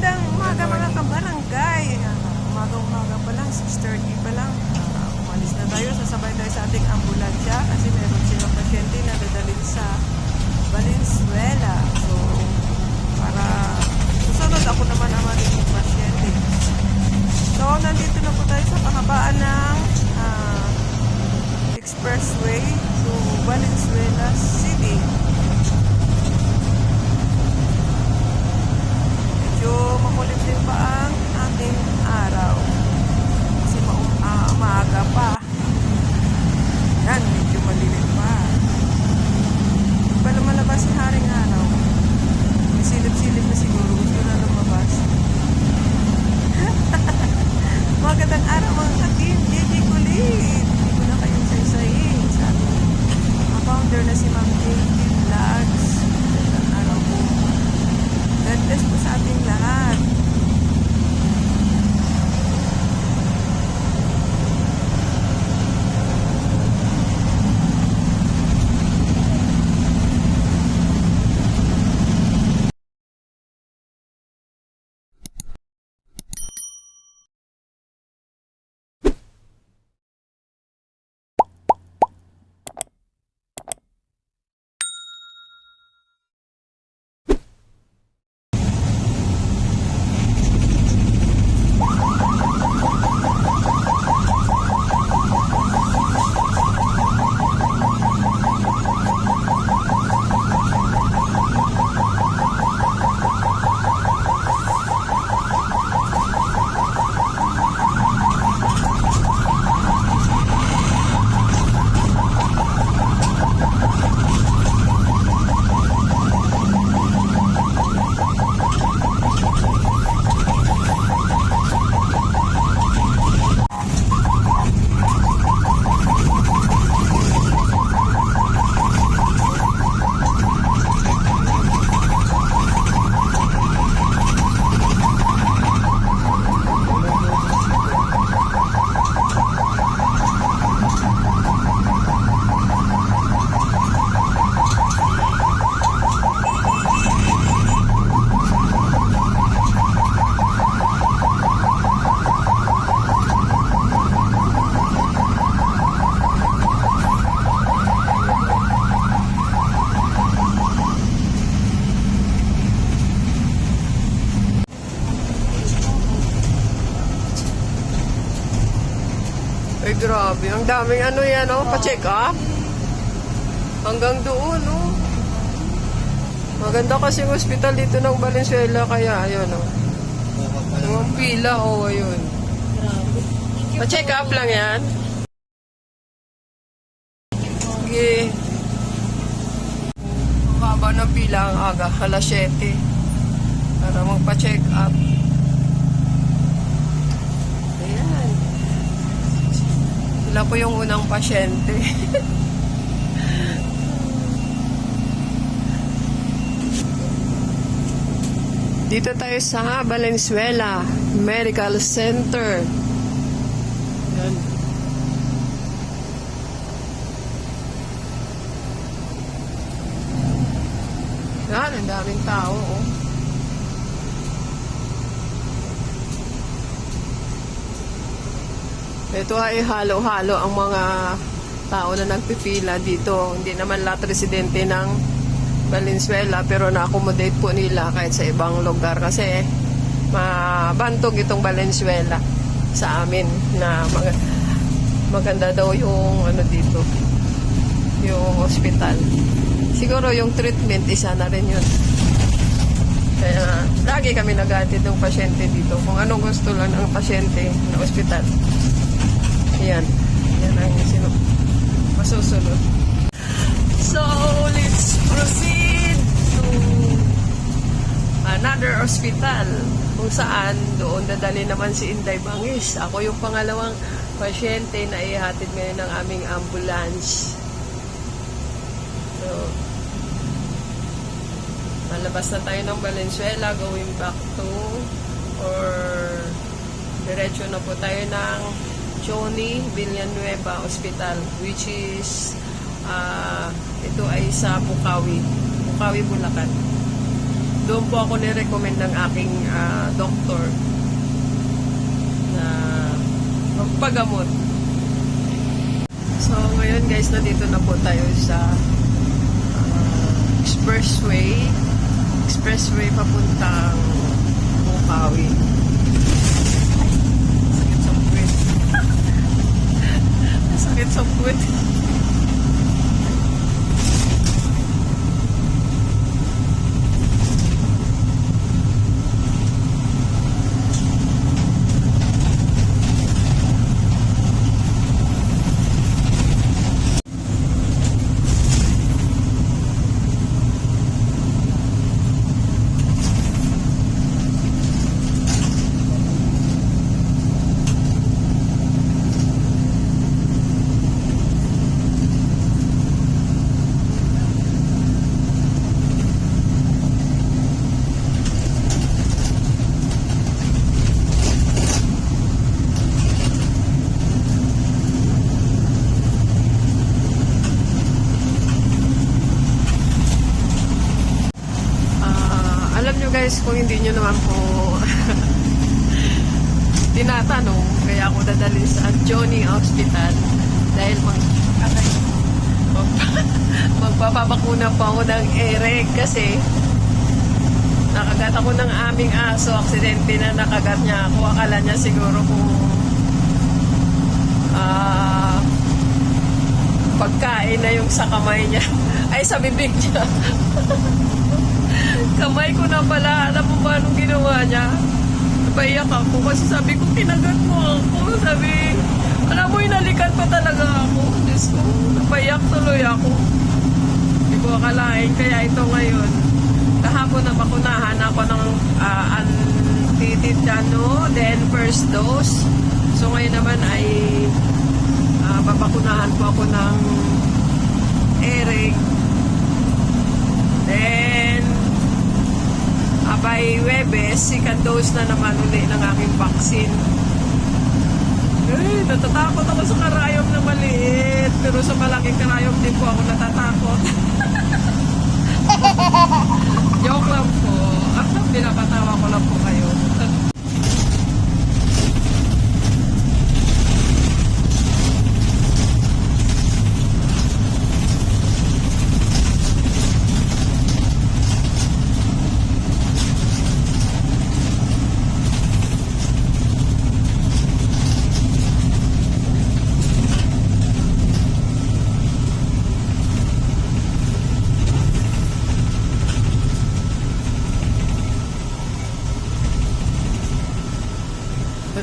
Magandang umaga mga kabarangay. Umaga-umaga pa lang, 6:30 pa lang. Umalis na tayo, sasabay tayo sa ating ambulansya kasi meron silang pasyente na dadalhin sa Valenzuela. So, para susunod ako naman ang ating pasyente. So, nandito na po tayo sa kahabaan ng expressway to Valenzuela City. Medyo makulit din pa ang ating araw kasi maaga pa. Yan, medyo malilim pa. Hindi pa naman labas si Haring Araw. May silip-silip na siguro, gusto na lumabas. Magandang araw mga ka-team, JJ Kulit. Hindi ko na kayong saysayin sa ating founder na si Ma'am JJ Vlogs. Magandang araw po. God bless po sa ating lahat. Ay, grabe. Ang daming ano yan, oh, pa-check up. Hanggang doon, oh. Maganda kasi yung hospital dito ng Valenzuela, kaya, ayun, oh. Yung pila, oh, ayun. Pa-check up lang yan. Sige. Ang haba ng pila ang aga, alas 7. Para magpa-check up. Sila po yung unang pasyente. Dito tayo sa Valenzuela Medical Center. Yan. Yan, ang daming tao, oh. Ito ay halo-halo ang mga tao na nagpipila dito. Hindi naman lahat residente ng Valenzuela, pero na-accommodate po nila kahit sa ibang lugar kasi mabantog itong Valenzuela sa amin na maganda daw yung ano dito, yung hospital. Siguro yung treatment isa na rin yun. Kaya lagi kami nag-attend ng pasyente dito kung anong gusto lang ng pasyente na hospital. Yan ang masusunod. So, let's proceed to another hospital kung saan doon dadali naman si Inday Bangis. Ako yung pangalawang pasyente na ihatid ngayon ng aming ambulance. So, malabas na tayo ng Valenzuela, going back to or diretso na po tayo ng Johnny Villanueva Hospital, which is ito ay sa Bukawi, Bulacan. Doon po ako nirecommend ng aking doktor na magpagamot. So, ngayon guys, nandito na po tayo sa expressway papuntang Bukawi. Sakit sa puwet. Sakit sa puwet. Guys, kung hindi nyo naman po tinatanong, kaya ako dadalhin sa Johnny Hospital dahil magpapabakuna po ako ng EREG kasi nakagat ako ng aming aso, aksidente na nakagat niya ako. Akala niya siguro kung pagkain na yung sa kamay niya ay sa bibig niya. Kamay ko na pala. Alam mo ba anong ginawa niya? Napaiyak ako kasi sabi ko, kinagat mo ako. Sabi, alam mo, inalikan pa talaga ako. Diyos ko, napaiyak tuloy ako. Hindi ko akalain. Kaya ito ngayon, kahapon na bakunahan ako ng anti-tetano, then first dose. So ngayon naman ay babakunahan po ako ng EREG. Then by Webes, second dose na naman uli ng aking vaccine. Eh, natatakot ako sa karayom na maliit. Pero sa malaking karayom din po ako natatakot. Joke lang po. Pinapatawa ko lang po kayo.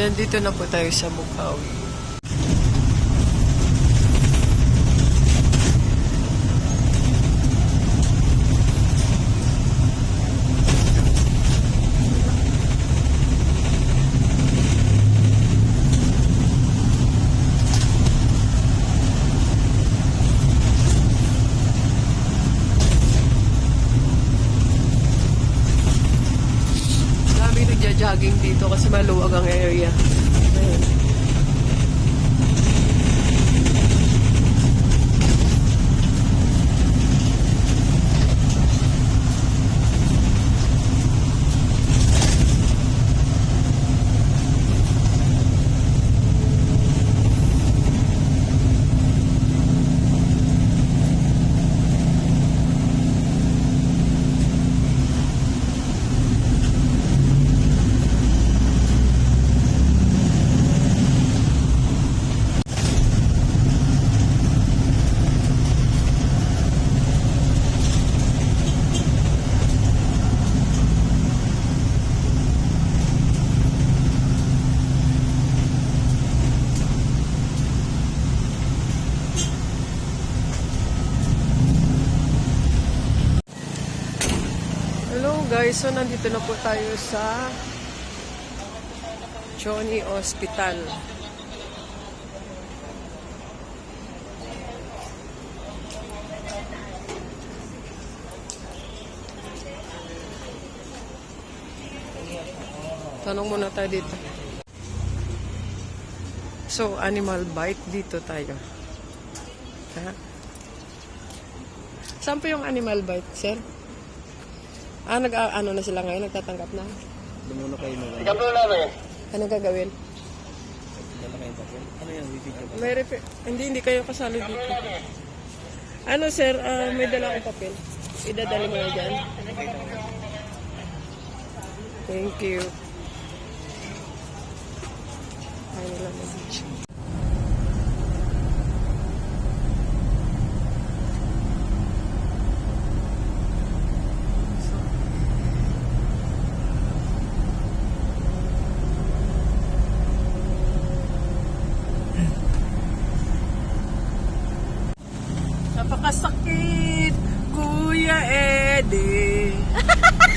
Nandito na po tayo sa Bukawi. Jogging dito kasi maluwag ang area. Ayun. Guys, so nandito na po tayo sa Johnny Hospital. Tanong muna tayo dito. So, animal bite dito tayo. Ha? Saan po yung animal bite, sir? Ano na sila ngayon? Nagtatanggap na? Lumuna kayo na lang. Anong gagawin? Dala kayong papel. Ano yan? Bibigyan ko. Hindi kayo kasali dito. Ano sir, may dala akong papel. Idadali mo na dyan. Thank you. Ayun lang na beach. Napakasakit, Kuya Eddie.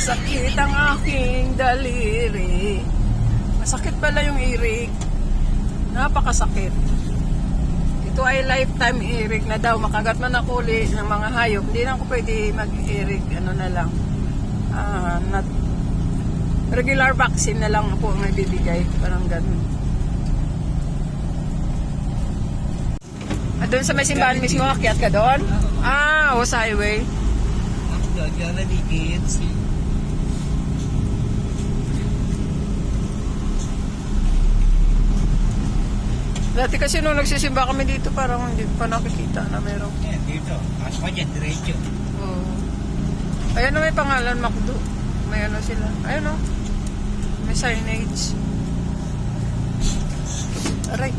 Sakit ang aking daliri. Masakit pala yung irig. Napakasakit. Ito ay lifetime irig na daw. Makagat man ako uli ng mga hayop. Hindi na ako pwede mag-irig. Ano na lang. Regular vaccine na lang po ang ibibigay. Parang ganun. Doon sa may simbahan mismo, akyat ka doon? Sa highway. Ako gagana di kids. Dati kasi nung nagsisimba kami dito, parang hindi pa nakikita na meron. Yan, dito. As pa dyan, diretso. Ayan na may pangalan, Macdo. May ano sila. Ayan o. May signage. Aray.